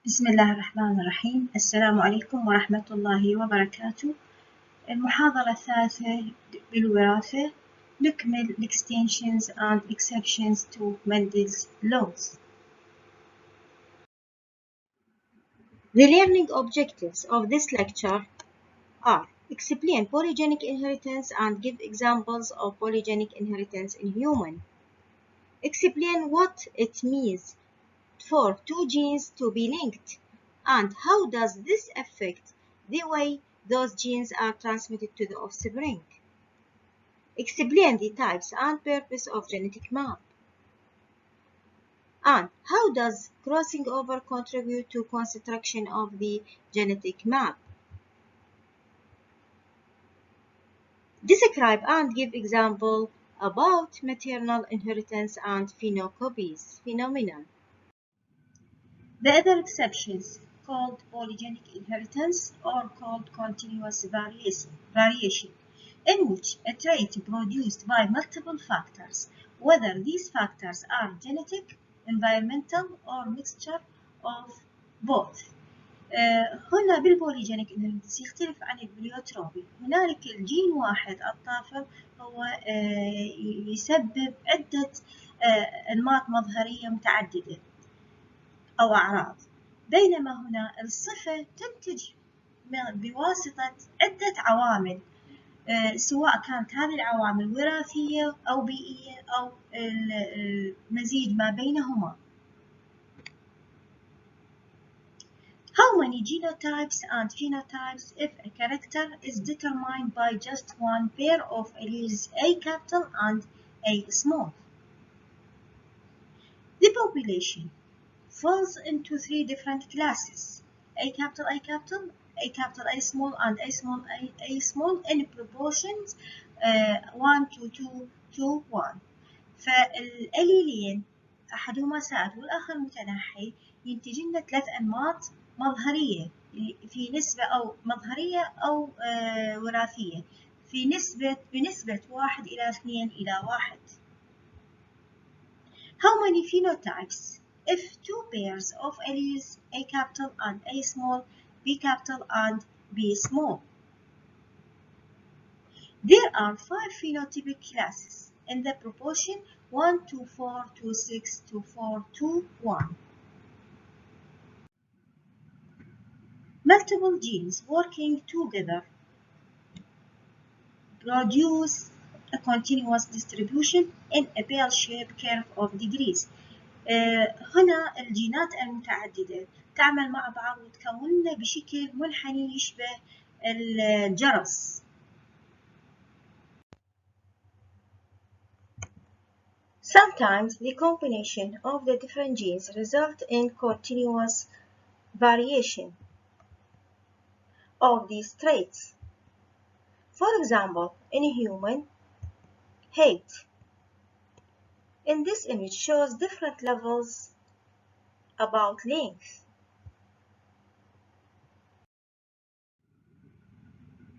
بسم الله الرحمن الرحيم. السلام عليكم ورحمة الله وبركاته. المحاضرة الثالثة بالوراثة نكمل extensions and exceptions to Mendel's laws. The learning objectives of this lecture are: explain polygenic inheritance and give examples of polygenic inheritance in human. Explain what it means for two genes to be linked, and how does this affect the way those genes are transmitted to the offspring. Explain the types and purpose of genetic map. And how does crossing over contribute to construction of the genetic map? Describe and give example about maternal inheritance and phenocopies phenomenon. The other exceptions, called polygenic inheritance or called continuous variation, in which a trait produced by multiple factors, whether these factors are genetic, environmental, or mixture of both. هنا بالبوليجينيك inheritance يختلف عن البليوتروبي. هنالك الجين واحد الطافل هو يسبب عدة أنماط مظهرية متعددة أو أعراض، بينما هنا الصفة تنتج بواسطة عدة عوامل، سواء كانت هذه العوامل وراثية أو بيئية أو المزيج ما بينهما. How many genotypes and phenotypes if a character is determined by just one pair of alleles A capital and A small? The population falls into three different classes: A capital, A capital, A capital, A small, and A small, A small in proportions 1 to 2 to 1. فالأليلين أحدهما سائد والآخر متنحي ينتج لنا ثلاث أنماط مظهرية في نسبة أو مظهرية أو وراثية بنسبة 1 إلى 2 إلى 1. How many phenotypes if two pairs of alleles A capital and A small, B capital and B small? There are 5 phenotypic classes in the proportion 1 to 4 to 6 to 4 to 1. Multiple genes working together produce a continuous distribution in a bell-shaped curve of degrees. هنا الجينات المتعددة تعمل مع بعض وتكون لنا بشكل منحني يشبه الجرس. Sometimes the combination of the different genes result in continuous variation of these traits. For example, in a human, height in this image shows different levels about length.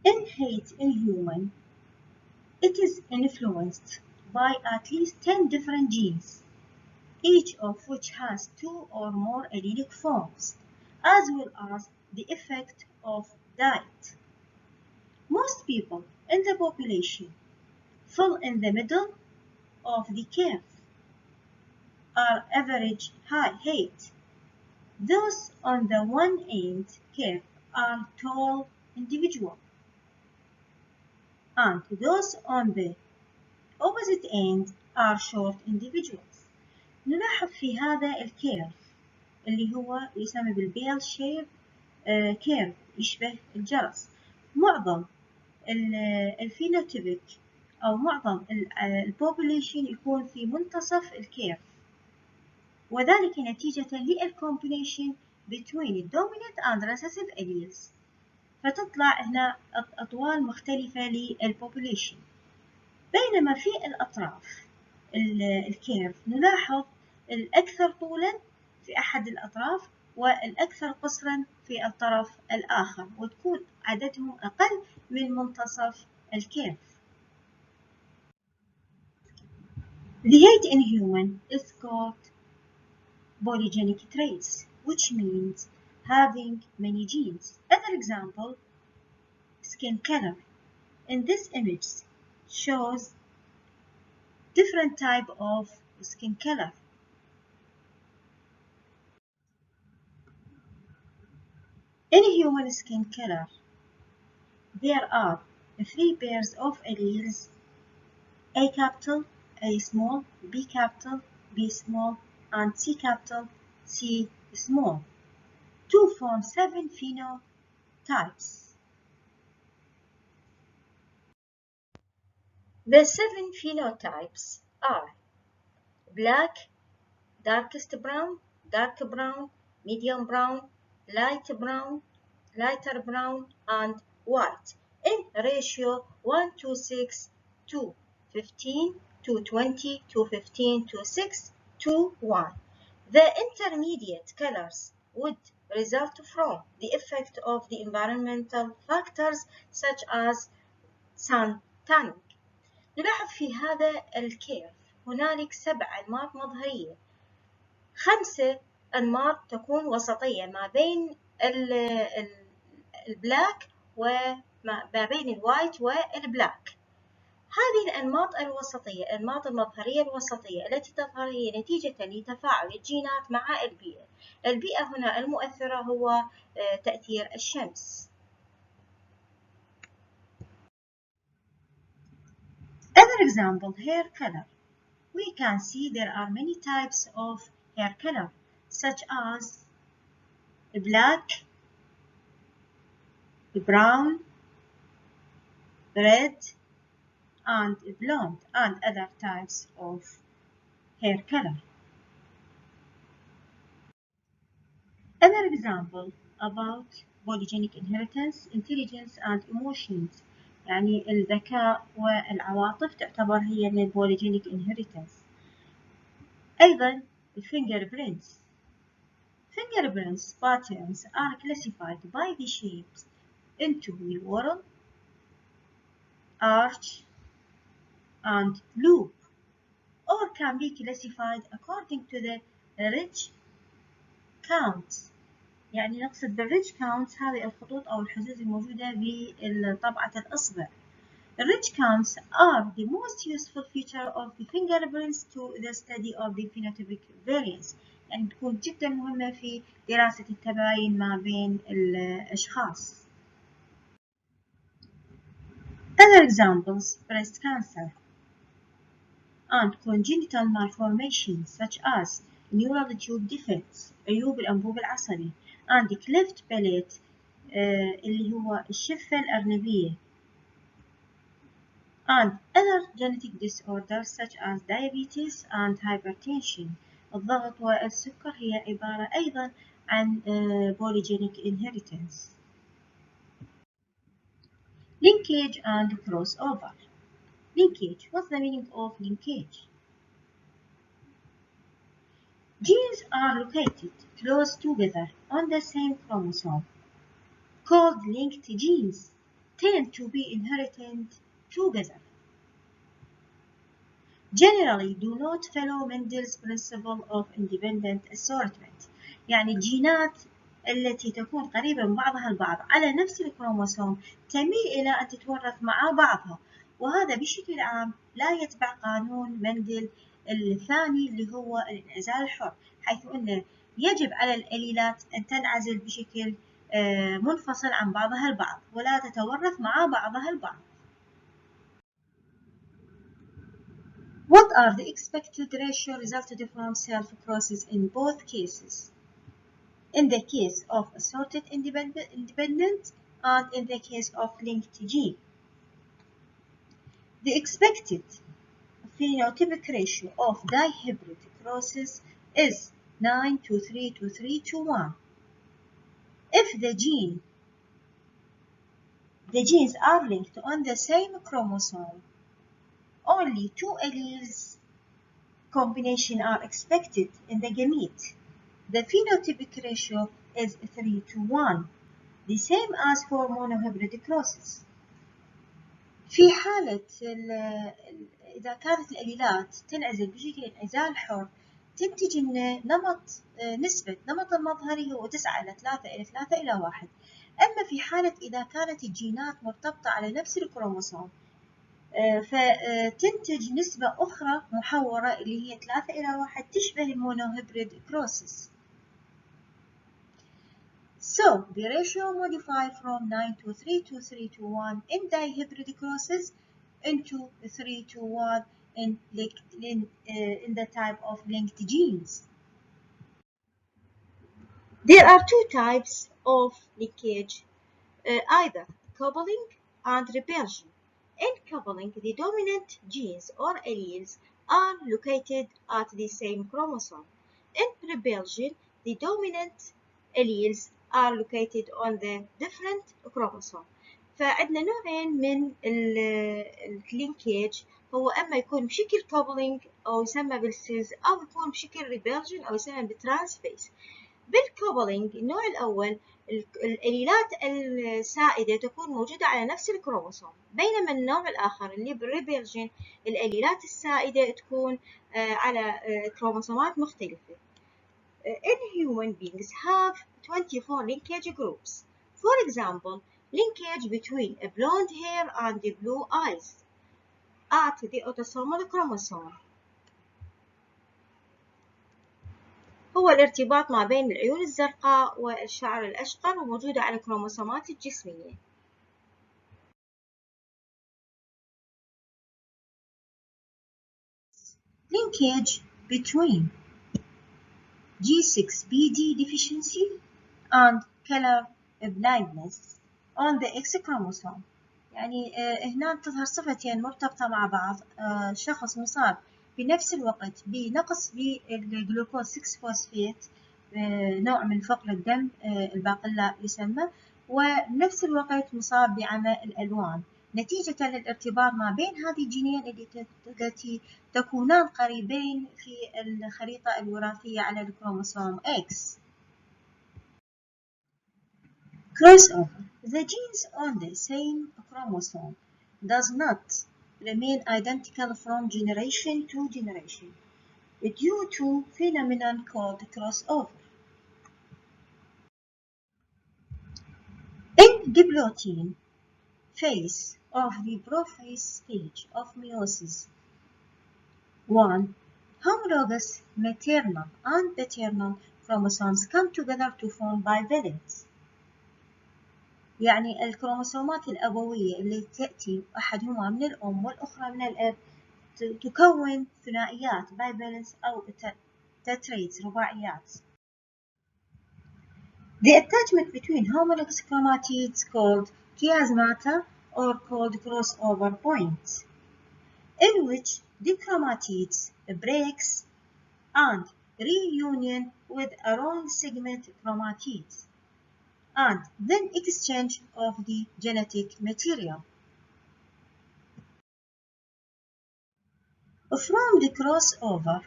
In height in human, it is influenced by at least 10 different genes, each of which has 2 or more allelic forms, as well as the effect of diet. Most people in the population fall in the middle of the curve, are average height. Those on the one end curve are tall individuals, and those on the opposite end are short individuals. نلاحظ في هذا الكيرف اللي هو يسمى بالبيل شيب كيرف يشبه الجرس، معظم الفينوتيبك أو معظم البوبوليشن يكون في منتصف الكيرف، وذلك نتيجة للcombination between the dominant and recessive alleles. فتطلع هنا أطوال مختلفة للبوبوليشن، بينما في الأطراف الكيرف نلاحظ الأكثر طولا في أحد الأطراف والأكثر قصرا في الطرف الآخر، وتكون عددهم أقل من منتصف الكيرف. The height in human is called polygenic traits. which means having many genes. Other example, skin color. In this image shows different type of skin color. In human skin color, there are 3 pairs of alleles: A capital, A small, B capital, B small, and C capital, C small, to form 7 phenotypes. The 7 phenotypes are black, darkest brown, dark brown, medium brown, lighter brown, and white, in ratio 1:6, 2:15, 2:20, 2:15, 2:6, 2:1. The intermediate colors would result from the effect of the environmental factors such as sun tanning. نلاحظ في هذا الكيرف هنالك 7 أنماط مظهرية، 5 أنماط تكون وسطية ما بين البلاك وما بين الوايت والبلاك. هذه الأنماط الوسطية، الأنماط المظهرية الوسطية التي تظهر هي نتيجة لتفاعل الجينات مع البيئة. البيئة هنا المؤثرة هو تأثير الشمس. Other example, hair color. We can see there are many types of hair color, such as black, brown, red, and blonde, and other types of hair color. Another example about polygenic inheritance, intelligence and emotions. يعني الذكاء والعواطف تعتبر هي من polygenic inheritance. أيضا fingerprints. Fingerprints patterns are classified by the shapes into whorl, arch, and loop, or can be classified according to the ridge counts. يعني نقصد بالridge counts هذه الخطوط أو الحدود الموجودة بطبعة الإصبع. The ridge counts are the most useful feature of the fingerprints to the study of the phenotypic variance. يعني تكون جدا مهمة في دراسة التباين ما بين الأشخاص. Other examples, breast cancer and congenital malformations such as neural tube defects, عيوب الأنبوب العصبي, and cleft palate اللي هو الشفة الأرنبية, and other genetic disorders such as diabetes and hypertension. الضغط والسكر هي عبارة أيضا عن polygenic inheritance. Linkage and crossover. Linkage. What's the meaning of linkage? Genes are located close together on the same chromosome, called linked genes, tend to be inherited together. Generally do not follow Mendel's principle of independent assortment. يعني الجينات التي تكون قريبة من بعضها البعض على نفس الكروموسوم تميل إلى أن تتورث مع بعضها، وهذا بشكل عام لا يتبع قانون مندل الثاني اللي هو الانعزال الحر، حيث أنه يجب على الأليلات أن تنعزل بشكل منفصل عن بعضها البعض ولا تتورث مع بعضها البعض. What are the expected ratio resulted from self-crosses in both cases? In the case of assorted independent and in the case of linked gene. The expected phenotypic ratio of dihybrid crosses is 9:3:3:1. If the genes are linked on the same chromosome, only 2 alleles combination are expected in the gamete. The phenotypic ratio is 3:1, the same as for monohybrid crosses. في حالة إذا كانت الأليلات تنعزل بشكل انعزال حر تنتج لنا نسبة نمط المظهري هو 9:3 إلى 3:1. أما في حالة إذا كانت الجينات مرتبطة على نفس الكروموسوم فتنتج نسبة أخرى محورة اللي هي 3:1 تشبه المونوهيبريد كروسس. So the ratio modified from 9:3 to 3:1 in dihybrid crosses into 3:1 in the type of linked genes. There are two types of linkage, either coupling and repulsion. In coupling, the dominant genes or alleles are located at the same chromosome. In repulsion, the dominant alleles are located on the different chromosome. فعندنا نوعين من اللينكيج، هو أما يكون بشكل coupling أو يسمى بالسيز، أو يكون بشكل repulsion أو يسمى بالترانسفيز. بالكوبلينج النوع الأول الأليلات السائدة تكون موجودة على نفس الكروموسوم، بينما النوع الآخر اللي بالريبيرجن الأليلات السائدة تكون على كروموسومات مختلفة. In human beings have 24 linkage groups. For example, linkage between a blonde hair and the blue eyes at the autosomal chromosome. هو الارتباط ما بين العيون الزرقاء والشعر الأشقر وموجودة على الكروموسومات الجسمية. Linkage between G6PD deficiency and color blindness on the X chromosome. يعني هنا تظهر صفتين مرتبطة مع بعض، شخص مصاب بنفس الوقت بنقص بالجلوكوز 6 فوسفات، نوع من فقر الدم الباقلاء يسمى، ونفس الوقت مصاب بعمى الألوان نتيجة للارتباط ما بين هذه الجينين التي تكونان قريبين في الخريطة الوراثية على الكروموسوم X. Crossover. The genes on the same chromosome does not remain identical from generation to generation due to phenomenon called crossover. In Diplotene phase of the prophase stage of meiosis 1, homologous maternal and paternal chromosomes come together to form bivalents. يعني الكروموسومات الأبوية اللي تأتي أحدهما من الأم والأخرى من الأب تكون ثنائيات bivalents أو tetrads رباعيات. The attachment between homologous chromatids called chiasmata or called crossover point, in which the chromatids breaks and reunion with a wrong segment chromatids, and then exchange of the genetic material. From the crossover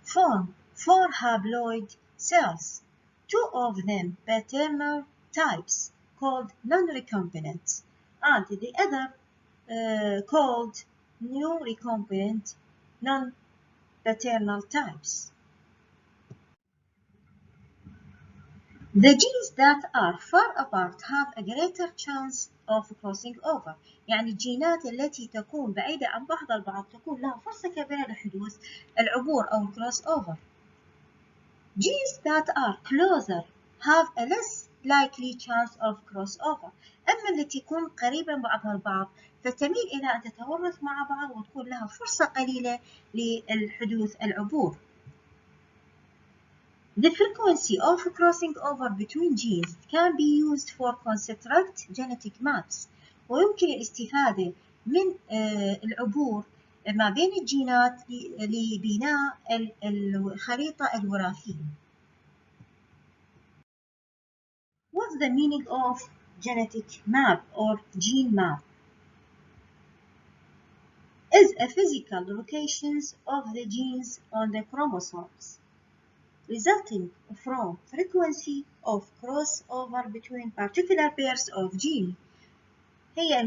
form 4 haploid cells, 2 of them paternal types called non-recombinant, and the other called new recombinant non-paternal types. The genes that are far apart have a greater chance of crossing over. يعني الجينات التي تكون بعيدة عن بعض البعض تكون لها فرصة كبيرة لحدوث العبور أو الكروس أوفر. Genes that are closer have a less likely chance of crossover. أما التي تكون قريبة من بعضها البعض فتميل إلى أن تتورث مع بعض وتكون لها فرصة قليلة للحدوث العبور. The frequency of crossing over between genes can be used for construct genetic maps. ويمكن الاستفادة من العبور ما بين الجينات لبناء الخريطة الوراثية. What's the meaning of genetic map or gene map? Is a physical locations of the genes on the chromosomes, resulting from frequency of crossover between particular pairs of gene. هي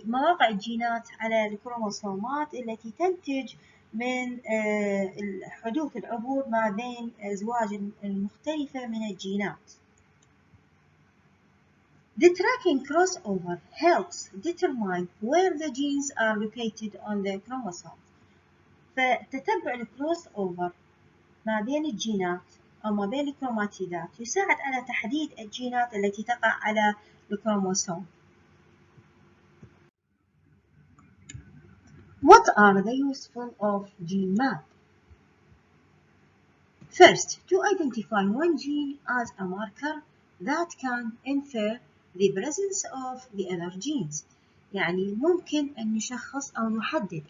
مواقع الجينات على الكروموسومات التي تنتج من حدوث العبور ما بين أزواج المختلفة من الجينات. The tracking crossover helps determine where the genes are located on the chromosome. فتتبع الكروس أوفر ما بين الجينات أو ما بين الكروماتيدات يساعد على تحديد الجينات التي تقع على الكروموسوم. What are the useful of gene map? First, to identify one gene as a marker that can infer the presence of the other genes. يعني ممكن أن نشخص أو نحدد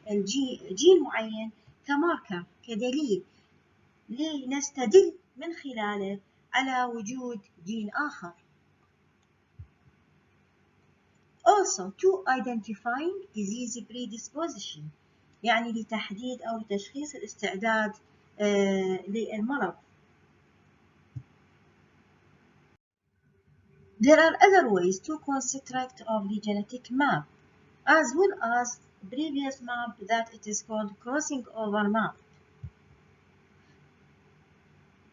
جين معين كماركر كدليل لنستدل من خلاله على وجود جين آخر. Also, to identifying disease predisposition يعني لتحديد أو تشخيص الاستعداد للمرض. There are other ways to construct of the genetic map, as well as previous map that it is called crossing over map.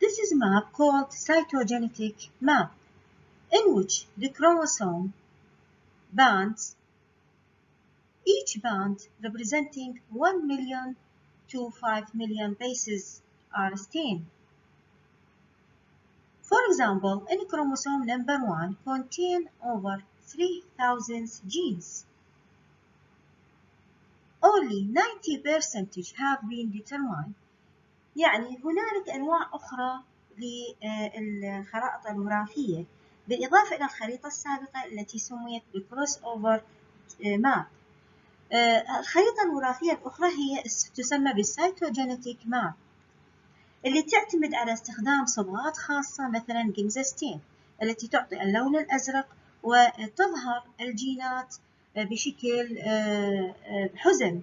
This is a map called cytogenetic map, in which the chromosome bands, each band representing 1 million to 5 million bases, are stained. For example, in chromosome number 1 contain over 3,000 genes. Only 90% have been determined. يعني هنالك أنواع أخرى للخرائط الوراثية بالإضافة إلى الخريطة السابقة التي سميت بالكروس أوفر ماب. الخريطة الوراثية الأخرى هي تسمى بالسايتوجينيتيك ماب، اللي تعتمد على استخدام صبغات خاصة مثلا جمزستين التي تعطي اللون الأزرق وتظهر الجينات بشكل حزم.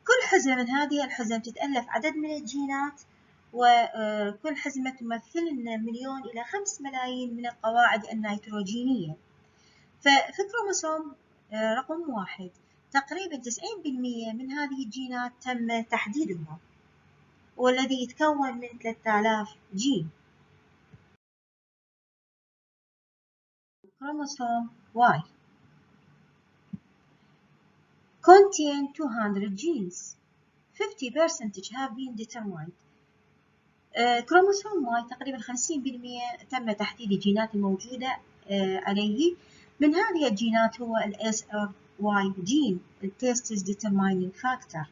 كل حزمة من هذه الحزم تتألف عدد من الجينات، وكل حزمة تمثل لنا 1,000,000 إلى 5 ملايين من القواعد النيتروجينية. ففي كروموسوم رقم 1 تقريبا 90% من هذه الجينات تم تحديدها، والذي يتكون من 3000 جين. Chromosome Y contain 200 genes. 50% have been determined. كروموسوم واي تقريبا 50% تم تحديد الجينات الموجودة عليه. من هذه الجينات هو ال SRY gene, ال Testis Determining Factor.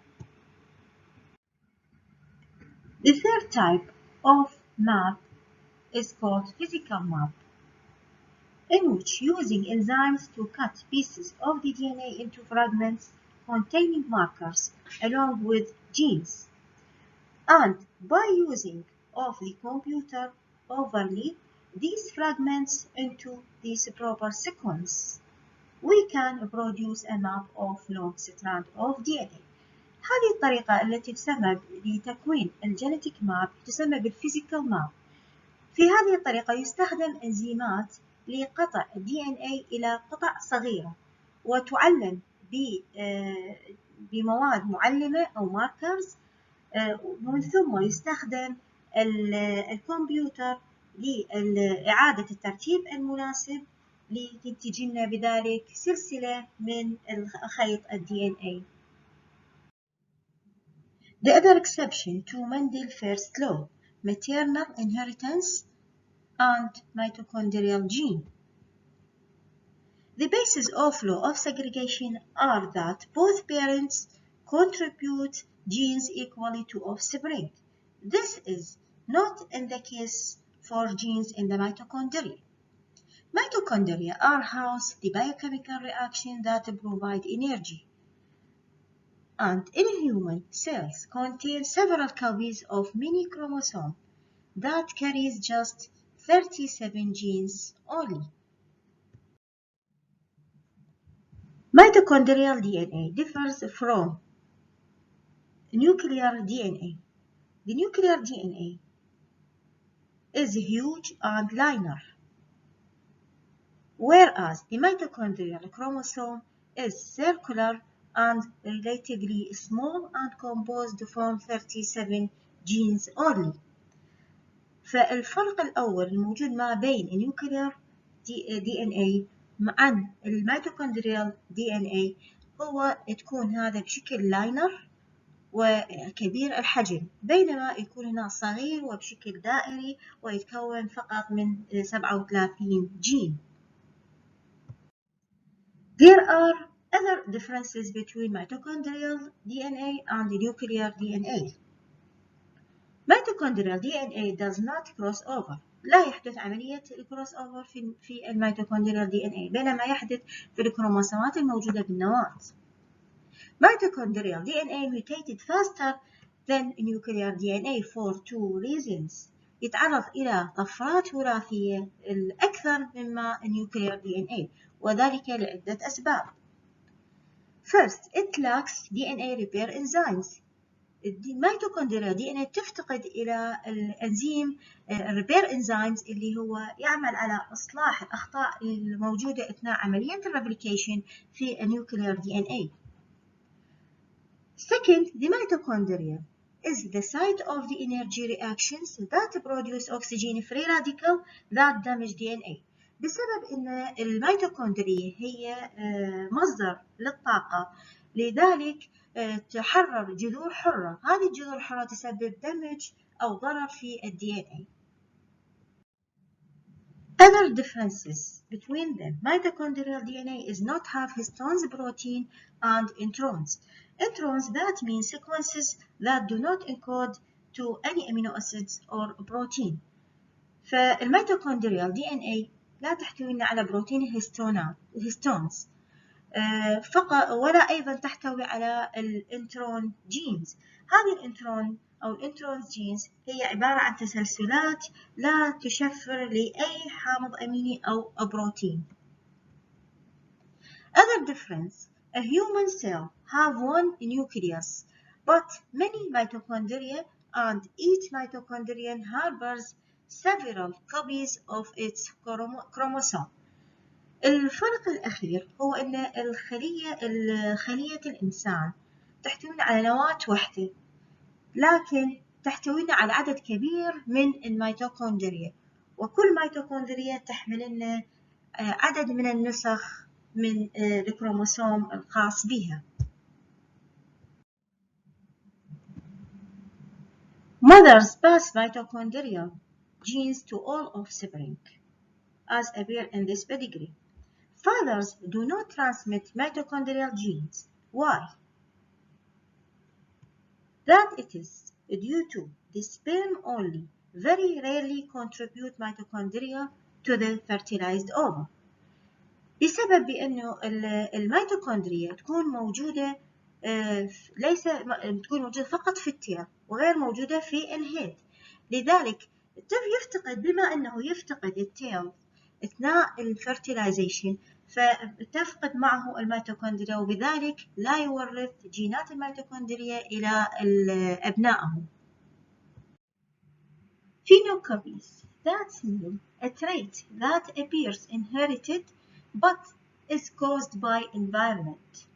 The third type of map is called physical map, in which using enzymes to cut pieces of the DNA into fragments containing markers along with genes, and by using of the computer overlay these fragments into this proper sequence, we can produce a map of long strand of DNA. هذه الطريقة التي تسمى لتكوين الجينيتيك ماب تسمى بالفيزيكال ماب. في هذه الطريقة يستخدم انزيمات لقطع DNA إلى قطع صغيرة وتعلم بمواد معلمة أو ماركرز، ومن ثم يستخدم الكمبيوتر لإعادة الترتيب المناسب لتنتج لنا بذلك سلسلة من خيط ال DNA. The other exception to Mendel's first law, maternal inheritance and mitochondrial gene. The basis of law of segregation are that both parents contribute genes equally to offspring. This is not in the case for genes in the mitochondria. Mitochondria are house the biochemical reaction that provide energy, and in human cells contain several copies of mini chromosome that carries just 37 genes only. Mitochondrial DNA differs from nuclear DNA. The nuclear DNA is huge and linear, whereas the mitochondrial chromosome is circular and relatively small and composed from 37 genes only. فالفرق الأول الموجود ما بين النيوكلير DNA عن الميتوكوندريال DNA هو تكون هذا بشكل لاينر وكبير الحجم، بينما يكون هنا صغير وبشكل دائري ويتكون فقط من 37 جين. There are other differences between mitochondrial DNA and nuclear DNA. Mitochondrial DNA does not cross over. لا يحدث عملية الكروس أوفر في الميتوكوندريال DNA، بينما يحدث في الكروموسومات الموجودة بالنواة. Mitochondrial DNA mutated faster than nuclear DNA for two reasons. يتعرض إلى طفرات وراثية الأكثر مما nuclear DNA، وذلك لعدة أسباب. First, it lacks DNA repair enzymes. الميتوكوندريا DNA تفتقد إلى الأنزيم الريبير انزيمز اللي هو يعمل على إصلاح الأخطاء الموجودة أثناء عملية الريبليكيشن في النيوكلير DNA. Second, the mitochondria is the site of the energy reactions that produce oxygen-free radical that damage DNA. بسبب أن الميتوكوندريا هي مصدر للطاقة، لذلك تحرر جذور حرة. هذه الجذور الحرة تسبب دمج أو ضرر في ال DNA. Other differences between them: mitochondrial DNA is not have histones, protein, and introns. Introns, that means sequences that do not encode to any amino acids or protein. فالميتوكوندريال DNA لا تحتوي على بروتين الهستونز فقط، ولا أيضا تحتوي على الانترون جينز. هذه الانترون أو الانترونز جينز هي عبارة عن تسلسلات لا تشفر لأي حامض أميني أو بروتين. Other difference: a human cell have one nucleus, but many mitochondria, and each mitochondrion harbors several copies of its chromosome. الفرق الأخير هو أن خلية الإنسان تحتوي على نواة واحدة، لكن تحتوي على عدد كبير من الميتوكوندريا، وكل ميتوكوندريا تحمل لنا عدد من النسخ من الكروموسوم الخاص بها. Mothers pass mitochondrial genes to all offspring, as appear in this pedigree. Fathers do not transmit mitochondrial genes. Why? That it is due to the sperm only very rarely contribute mitochondria to the fertilized ovum. بسبب بأنه الميتوكوندريا تكون موجودة تكون موجودة فقط في التيل وغير موجودة في الهيد، لذلك يفتقد، بما أنه يفتقد التيل أثناء الفرتيلايزيشن، فتفقد معه الميتوكوندريا، وبذلك لا يورث جينات الميتوكوندريا إلى أبنائه. Phenocopies, that means a trait that appears inherited but is caused by environment.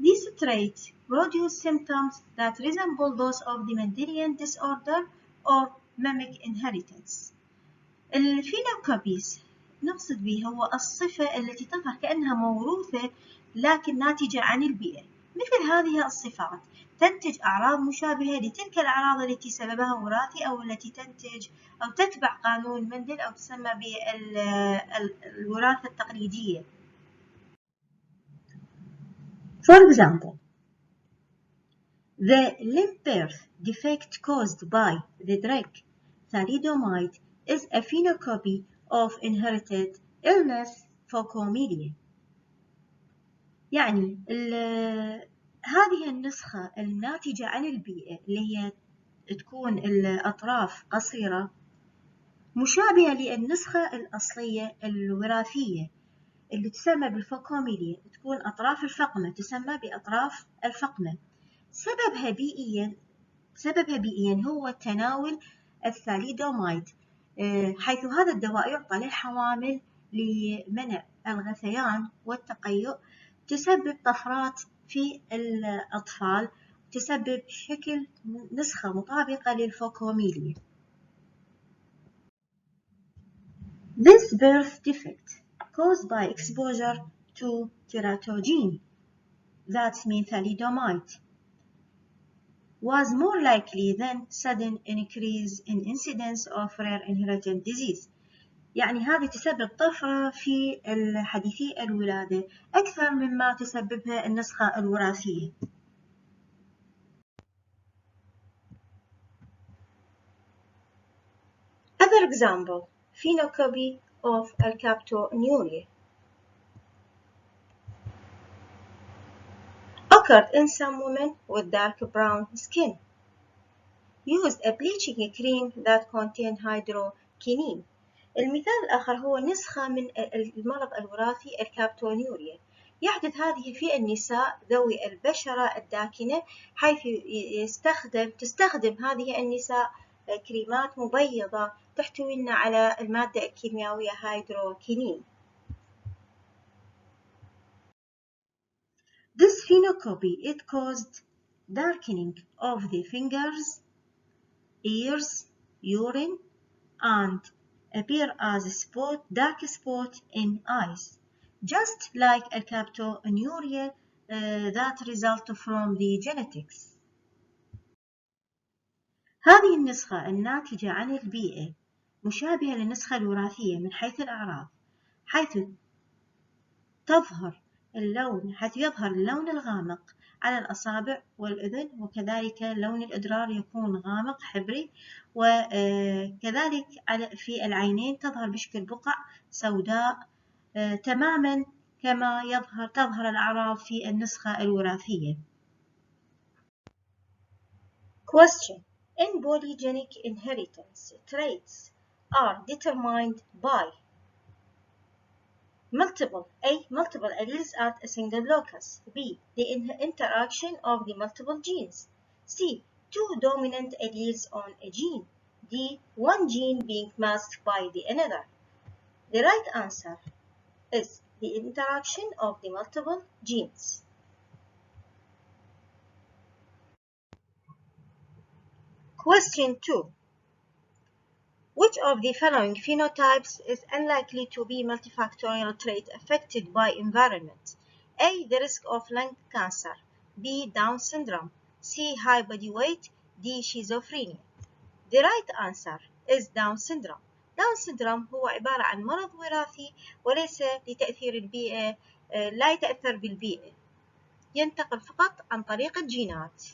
These traits produce symptoms that resemble those of the Mendelian disorder or mimic inheritance. الفينوكوبيز نقصد به هو الصفة التي تظهر كأنها موروثة لكن ناتجة عن البيئة. مثل هذه الصفات تنتج أعراض مشابهة لتلك الأعراض التي سببها وراثي أو التي تنتج أو تتبع قانون مندل أو تسمى بالوراثة التقليدية. For example, the limb birth defect caused by the drug thalidomide is a phenocopy of inherited illness phenocopy. يعني هذه النسخة الناتجة عن البيئة اللي هي تكون الأطراف قصيرة مشابهة للنسخة الأصلية الوراثية اللي تسمى بالفوكوميليا، تكون أطراف الفقمة تسمى بأطراف الفقمة. سببها بيئيا هو تناول الثاليدومايد، حيث هذا الدواء يعطى للحوامل لمنع الغثيان والتقيؤ تسبب طفرات في الأطفال، تسبب شكل نسخة مطابقة للفوكوميليا. This birth defect caused by exposure to teratogen, that's mean thalidomide, was more likely than sudden increase in incidence of rare inherited disease. يعني هذه تسبب طفرة في حديثي الولادة أكثر مما تسببها النسخة الوراثية. Other example, phenocopy of alkaptonurea occurred in some women with dark brown skin. Used a bleaching cream that contained hydroquinone. المثال الآخر هو نسخة من المرض الوراثي الكابتونيوريا. يحدث هذه في النساء ذوي البشرة الداكنة، حيث تستخدم هذه النساء كريمات مبيضة تحتوي على المادة الكيميائية هيدروكينين. This phenocopy, it caused darkening of the fingers, ears, urine, and appear as a dark spot in eyes, just like alkaptonurea that result from the genetics. هذه النسخة الناتجة عن البيئة مشابهة للنسخة الوراثية من حيث الأعراض، حيث يظهر اللون الغامق على الأصابع والأذن، وكذلك لون الإدرار يكون غامق حبري، وكذلك في العينين تظهر بشكل بقع سوداء تماما كما تظهر الأعراض في النسخة الوراثية. Question: In polygenic inheritance, traits are determined by multiple alleles at a single locus. B. The interaction of the multiple genes. C. Two dominant alleles on a gene. D. One gene being masked by the another. The right answer is the interaction of the multiple genes. Question 2. Which of the following phenotypes is unlikely to be multifactorial trait affected by environment? A. The risk of lung cancer. B. Down syndrome. C. High body weight. D. Schizophrenia. The right answer is Down syndrome. Down syndrome هو عبارة عن مرض وراثي وليس لتأثير البيئة، لا يتأثر بالبيئة، ينتقل فقط عن طريق الجينات.